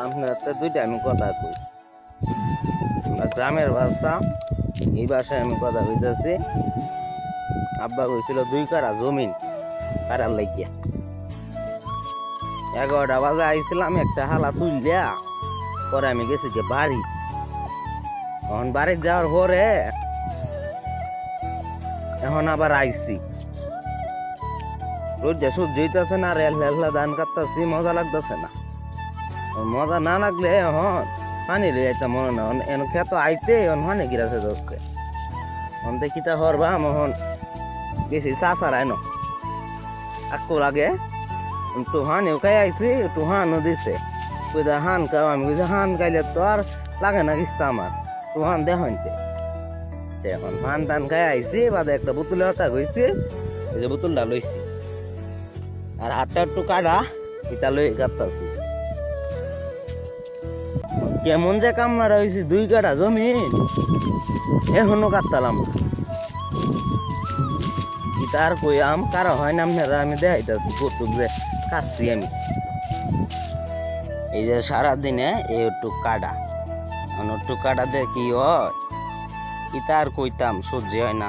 আপনার তো দুইটা আমি কথা কই। আমরা গ্রামের ভাষা, এই ভাষায় আমি কথা কইতেছি। আব্বা কইছিল 2 কাঠা জমিন কাটার লাগিয়া। 11টা বাজে আইছিলাম, একটা হালা তুললিয়া পরে আমি গেছি যে বাড়ি। এখন বাড়ি যাওয়ার পরে এখন আবার আইছি। রোদে সহ্য হইতেছে না, রেল ধান কাটতেছি, মজা লাগতেছে না। মজা না লাগলে এখন পানি লই আইতাম মনে না, এখন খেত আইতে এখন পানি গিরাছে দোষকে। এখন দেখিতা হরবা এখন গেছি চাষার আইন আকো লাগে একটু হানিও খাই আইছি, একটু হানও দিছে। কইদা হান খাও, আমি কইছি হান খাইলে তো আর লাগে না কিস্তা আমার, একটু হান দেখতে। এখন হান টান খাই আইছি, বাদে একটা বোতলে হতা গইছি, এই যে বোতলটা লইছি। আর হাতটা একটু কাটা এটা লই কাটতাছি। কেমন যে কামড়া হয়েছে, 2 কাঠা জমিন এখনো কাটতালাম। তার কই আম কারা হয় না আপনারা, আমি দেখাইতেছি কৌতুক যে কাটছি আমি। এই যে সারাদিনে এই একটু কাটা, একটু কাটা দিয়ে কি হয়, কি তার কইতাম সহ্য হয় না।